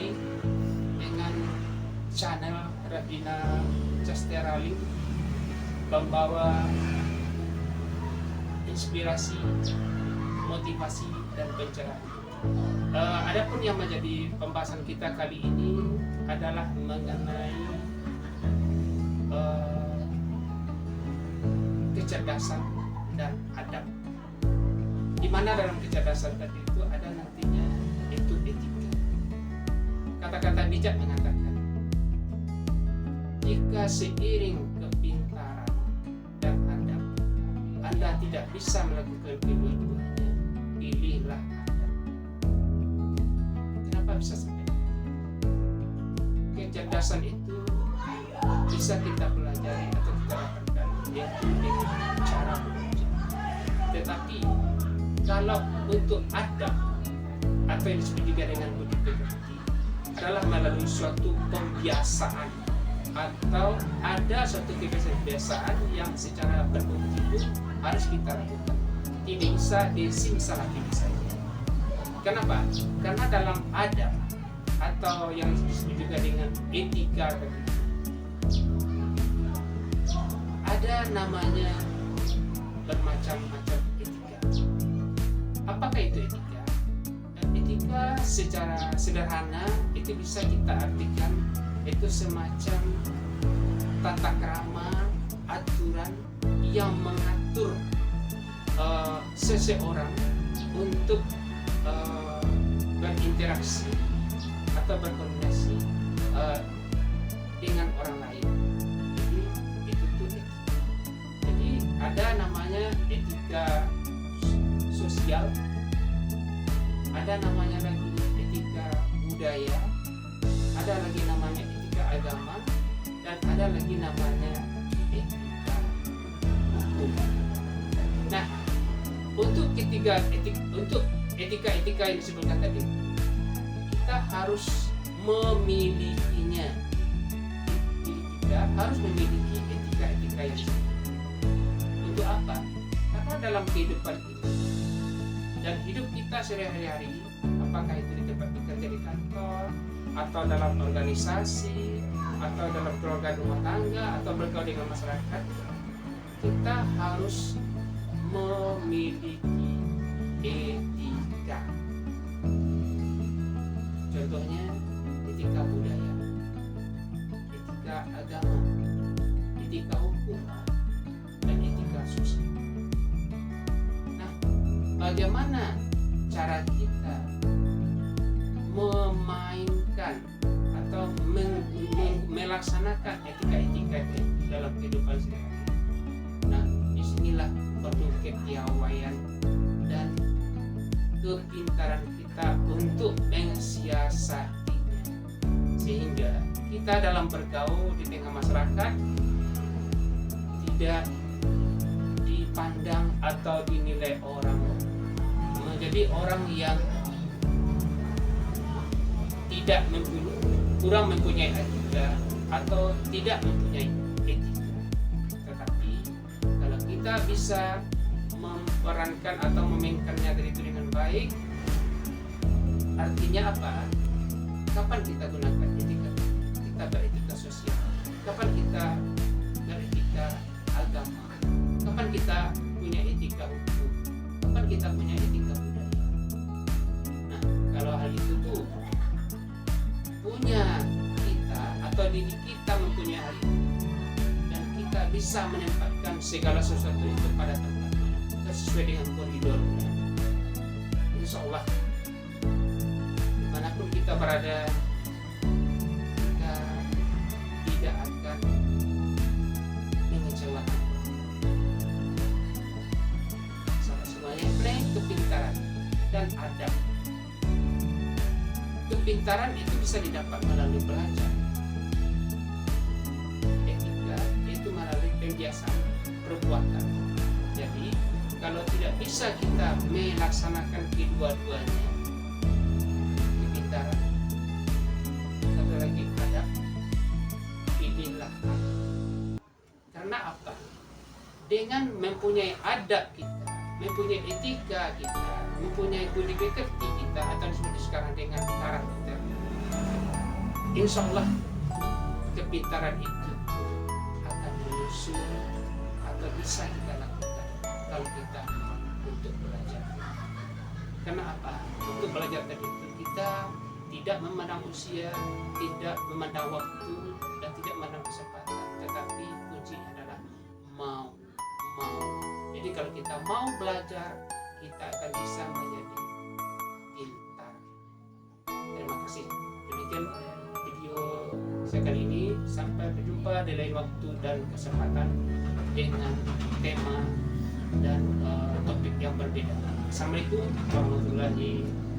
kembali dengan channel Radina Casterali, membawa inspirasi, motivasi, dan pencerahan. Adapun yang menjadi pembahasan kita kali ini adalah mengenai kecerdasan dan adab. Di mana dalam kecerdasan tadi itu ada nantinya itu etika. Kata-kata bijak mengatakan, jika seiring kepintaran dan adab Anda tidak bisa melakukan kedua-duanya, pilihlah adab. Kenapa bisa sampai? Kecerdasan itu bisa kita pelajari atau kita dapatkan yaitu dengan cara belajar. Tetapi kalau untuk adab atau yang disebut juga dengan budi pekerti adalah melalui suatu pembiasaan atau ada suatu kebiasaan yang secara berkontinu harus kita lakukan. Tidak bisa disimsalabim saja. Kenapa? Karena dalam adab atau yang disebut juga dengan etika ada namanya bermacam-macam etika. Apakah itu etika? Etika secara sederhana itu bisa kita artikan itu semacam tata krama, aturan yang mengatur seseorang untuk berinteraksi atau berkoordinasi dengan orang lain. Jadi itu tuh etika. Jadi ada namanya etika sosial, ada namanya lagi etika budaya, ada lagi namanya etika agama, dan ada lagi namanya etika hukum. Nah, untuk etika yang disebutkan tadi, kita harus memilikinya. Jadi kita harus memiliki etika-etika yang seperti itu. Untuk apa? Karena dalam kehidupan ini dan hidup kita sehari-hari, apakah itu di tempat bekerja di kantor, atau dalam organisasi, atau dalam keluarga rumah tangga, atau bergaul dengan masyarakat, kita harus memiliki etika. Contohnya etika budaya, etika agama, etika hukum, dan etika sosial. Nah, bagaimana cara kita memainkan atau melaksanakan etika-etika itu dalam kehidupan sehari-hari? Nah, disinilah perlu kepiawaian dan kepintaran kita untuk mensiasatinya, sehingga kita dalam bergaul di tengah masyarakat tidak dipandang atau dinilai orang menjadi orang yang kurang mempunyai etika atau tidak mempunyai etika. Tetapi kalau kita bisa memerankan atau memainkannya dari itu dengan baik, artinya apa? Kapan kita gunakan etika? Kita beretika sosial. Kapan kita beretika agama? Kapan kita punya etika hukum? Kapan kita punya etika budaya? Nah, kalau hal itu tuh punya kita atau diri kita mempunyai hal itu, dan kita bisa menempatkan segala sesuatu itu pada tempatnya sesuai dengan koridornya, insya Allah dimanapun kita berada, kita tidak akan mengecewakan. Sama semuanya kepintaran dan adab. Kepintaran itu bisa didapat melalui belajar. Etika itu melalui pembiasaan perbuatan. Jadi kalau tidak bisa kita melaksanakan kedua-duanya, kepintaran, satu lagi adab, pilihlah adab. Karena apa? Dengan mempunyai adab kita, mempunyai etika kita, mempunyai budi pekerti kita, atau disebut sekarang dengan karakter, insya Allah kepintaran itu akan menyusul atau bisa kita lakukan kalau kita untuk belajar. Karena apa? Untuk belajar tadi itu kita tidak memandang usia, tidak memandang waktu, dan tidak memandang kesempatan, tetapi kunci adalah mau. Jadi kalau kita mau belajar, kita akan bisa menjadi pintar. Terima kasih. Demikian video saya kali ini. Sampai berjumpa di lain waktu dan kesempatan dengan tema dan topik yang berbeda. Assalamualaikum warahmatullahi wabarakatuh.